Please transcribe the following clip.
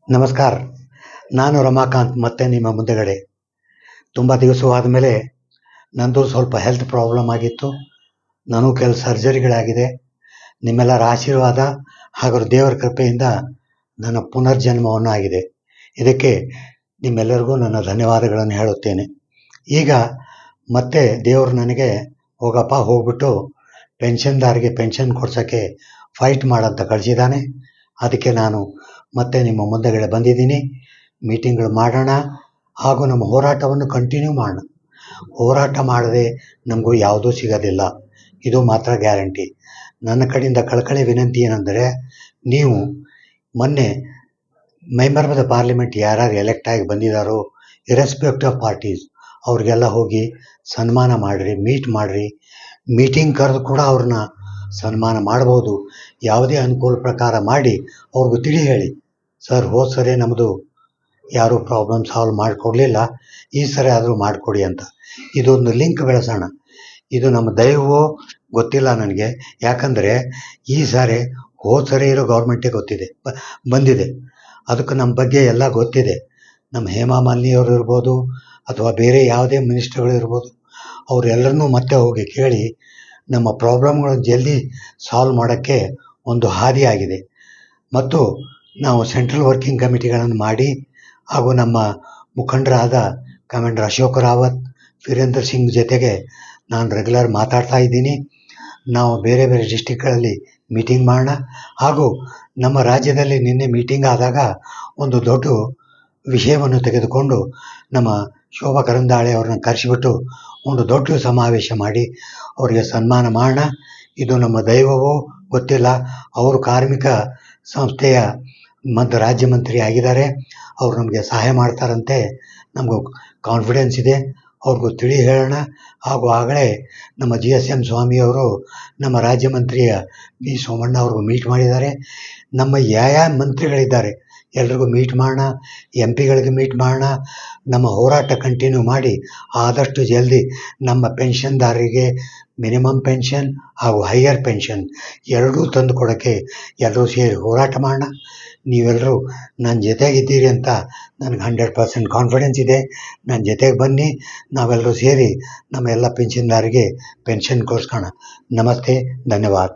ನಮಸ್ಕಾರ. ನಾನು ರಮಾಕಾಂತ್ ಮತ್ತೆ ನಿಮ್ಮ ಮುಂದೆಗಡೆ. ತುಂಬ ದಿವಸವಾದ ಮೇಲೆ ನಂದು ಸ್ವಲ್ಪ ಹೆಲ್ತ್ ಪ್ರಾಬ್ಲಮ್ ಆಗಿತ್ತು. ನನಗೂ ಕೆಲವು ಸರ್ಜರಿಗಳಾಗಿದೆ. ನಿಮ್ಮೆಲ್ಲರ ಆಶೀರ್ವಾದ ಹಾಗೂ ದೇವರ ಕೃಪೆಯಿಂದ ನನ್ನ ಪುನರ್ಜನ್ಮವನ್ನು ಆಗಿದೆ. ಇದಕ್ಕೆ ನಿಮ್ಮೆಲ್ಲರಿಗೂ ನನ್ನ ಧನ್ಯವಾದಗಳನ್ನು ಹೇಳುತ್ತೇನೆ. ಈಗ ಮತ್ತೆ ದೇವರು ನನಗೆ ಹೋಗಪ್ಪ ಹೋಗ್ಬಿಟ್ಟು ಪೆನ್ಷನ್ದಾರಿಗೆ ಪೆನ್ಷನ್ ಕೊಡ್ಸೋಕ್ಕೆ ಫೈಟ್ ಮಾಡಂತ ಕಳಿಸಿದ್ದಾನೆ. ಅದಕ್ಕೆ ನಾನು ಮತ್ತೆ ನಿಮ್ಮ ಮುಂದೆಗಡೆ ಬಂದಿದ್ದೀನಿ. ಮೀಟಿಂಗ್ಗಳು ಮಾಡೋಣ ಹಾಗೂ ನಮ್ಮ ಹೋರಾಟವನ್ನು ಕಂಟಿನ್ಯೂ ಮಾಡೋಣ. ಹೋರಾಟ ಮಾಡದೆ ನಮಗೂ ಯಾವುದೂ ಸಿಗೋದಿಲ್ಲ, ಇದು ಮಾತ್ರ ಗ್ಯಾರಂಟಿ. ನನ್ನ ಕಡೆಯಿಂದ ಕಳಕಳಿ ವಿನಂತಿ ಏನೆಂದರೆ, ನೀವು ಮೊನ್ನೆ ಮೆಂಬರ್ ಆಫ್ ದ ಪಾರ್ಲಿಮೆಂಟ್ ಯಾರ್ಯಾರು ಎಲೆಕ್ಟ್ ಆಗಿ ಬಂದಿದ್ದಾರೋ ಇರೆಸ್ಪೆಕ್ಟಿವ್ ಆಫ್ ಪಾರ್ಟೀಸ್ ಅವ್ರಿಗೆಲ್ಲ ಹೋಗಿ ಸನ್ಮಾನ ಮಾಡಿರಿ, ಮೀಟ್ ಮಾಡಿರಿ. ಮೀಟಿಂಗ್ ಕರೆದು ಕೂಡ ಅವ್ರನ್ನ ಸನ್ಮಾನ ಮಾಡ್ಬೋದು. ಯಾವುದೇ ಅನುಕೂಲ ಪ್ರಕಾರ ಮಾಡಿ ಅವ್ರಿಗೂ ತಿಳಿ ಹೇಳಿ, ಸರ್ ಹೋದ ಸರಿ ನಮ್ಮದು ಯಾರೂ ಪ್ರಾಬ್ಲಮ್ ಸಾಲ್ವ್ ಮಾಡಿಕೊಡ್ಲಿಲ್ಲ, ಈ ಸರಿ ಆದರೂ ಮಾಡಿಕೊಡಿ ಅಂತ. ಇದೊಂದು ಲಿಂಕ್ ಬೆಳೆಸೋಣ. ಇದು ನಮ್ಮ ದೈವವೋ ಗೊತ್ತಿಲ್ಲ ನನಗೆ, ಯಾಕಂದರೆ ಈ ಸಾರಿ ಹೋದ ಸರಿ ಇರೋ ಗೌರ್ಮೆಂಟೇ ಗೊತ್ತಿದೆ ಬಂದಿದೆ. ಅದಕ್ಕೆ ನಮ್ಮ ಬಗ್ಗೆ ಎಲ್ಲ ಗೊತ್ತಿದೆ. ನಮ್ಮ ಹೇಮಾ ಮಾಲಿನಿಯವರು ಇರ್ಬೋದು ಅಥವಾ ಬೇರೆ ಯಾವುದೇ ಮಿನಿಸ್ಟರ್ಗಳು ಇರ್ಬೋದು, ಅವರೆಲ್ಲರನ್ನೂ ಮತ್ತೆ ಹೋಗಿ ಕೇಳಿ ನಮ್ಮ ಪ್ರಾಬ್ಲಮ್ಗಳನ್ನು ಜಲ್ದಿ ಸಾಲ್ವ್ ಮಾಡೋಕ್ಕೆ ಒಂದು ಹಾದಿಯಾಗಿದೆ. ಮತ್ತು ನಾವು ಸೆಂಟ್ರಲ್ ವರ್ಕಿಂಗ್ ಕಮಿಟಿಗಳನ್ನು ಮಾಡಿ ಹಾಗೂ ನಮ್ಮ ಮುಖಂಡರಾದ ಕಮಾಂಡರ್ ಅಶೋಕ್ ರಾವತ್, ವೀರೇಂದ್ರ ಸಿಂಗ್ ಜೊತೆಗೆ ನಾನು ರೆಗ್ಯುಲರ್ ಮಾತಾಡ್ತಾ ಇದ್ದೀನಿ. ನಾವು ಬೇರೆ ಬೇರೆ ಡಿಸ್ಟಿಕ್ಗಳಲ್ಲಿ ಮೀಟಿಂಗ್ ಮಾಡೋಣ. ಹಾಗೂ ನಮ್ಮ ರಾಜ್ಯದಲ್ಲಿ ನಿನ್ನೆ ಮೀಟಿಂಗ್ ಆದಾಗ ಒಂದು ದೊಡ್ಡ ವಿಷಯವನ್ನು ತೆಗೆದುಕೊಂಡು ನಮ್ಮ ಶೋಭಾ ಕರಂದಾಳೆ ಅವ್ರನ್ನ ಕರೆಸಿಬಿಟ್ಟು ಒಂದು ದೊಡ್ಡ ಸಮಾವೇಶ ಮಾಡಿ ಅವರಿಗೆ ಸನ್ಮಾನ ಮಾಡೋಣ. ಇದು ನಮ್ಮ ದೈವವೋ ಗೊತ್ತಿಲ್ಲ. ಅವರು ಕಾರ್ಮಿಕ ಸಂಸ್ಥೆಯ ರಾಜ್ಯ ಮಂತ್ರಿ ಆಗಿದ್ದಾರೆ. ಅವರು ನಮಗೆ ಸಹಾಯ ಮಾಡ್ತಾರಂತೆ, ನಮಗೂ ಕಾನ್ಫಿಡೆನ್ಸ್ ಇದೆ. ಅವ್ರಿಗೂ ತಿಳಿ ಹೇಳೋಣ. ಹಾಗೂ ಆಗಲೇ ನಮ್ಮ GSM ಸ್ವಾಮಿಯವರು ನಮ್ಮ ರಾಜ್ಯ ಮಂತ್ರಿಯ ಬಿ ಸೋಮಣ್ಣ ಅವ್ರಿಗೂ ಮೀಟ್ ಮಾಡಿದ್ದಾರೆ. ನಮ್ಮ ಯಾವ ಮಂತ್ರಿಗಳಿದ್ದಾರೆ ಎಲ್ರಿಗೂ ಮೀಟ್ ಮಾಡೋಣ, MP ಗಳಿಗೆ ಮೀಟ್ ಮಾಡೋಣ. ನಮ್ಮ ಹೋರಾಟ ಕಂಟಿನ್ಯೂ ಮಾಡಿ ಆದಷ್ಟು ಜಲ್ದಿ ನಮ್ಮ ಪೆನ್ಷನ್ದಾರರಿಗೆ ಮಿನಿಮಮ್ ಪೆನ್ಷನ್ ಹಾಗೂ ಹೈಯರ್ ಪೆನ್ಷನ್ ಎರಡೂ ತಂದು ಕೊಡೋಕ್ಕೆ ಎಲ್ಲರೂ ಸೇರಿ ಹೋರಾಟ ಮಾಡೋಣ. ನೀವೆಲ್ಲರೂ ನನ್ನ ಜೊತೆಗಿದ್ದೀರಿ ಅಂತ ನನಗೆ 100% ಕಾನ್ಫಿಡೆನ್ಸ್ ಇದೆ. ನನ್ನ ಜೊತೆಗೆ ಬನ್ನಿ, ನಾವೆಲ್ಲರೂ ಸೇರಿ ನಮ್ಮ ಎಲ್ಲ ಪೆನ್ಷನ್ದಾರರಿಗೆ ಪೆನ್ಷನ್ ಕೊಡಿಸ್ಕೋಣ. ನಮಸ್ತೆ, ಧನ್ಯವಾದ.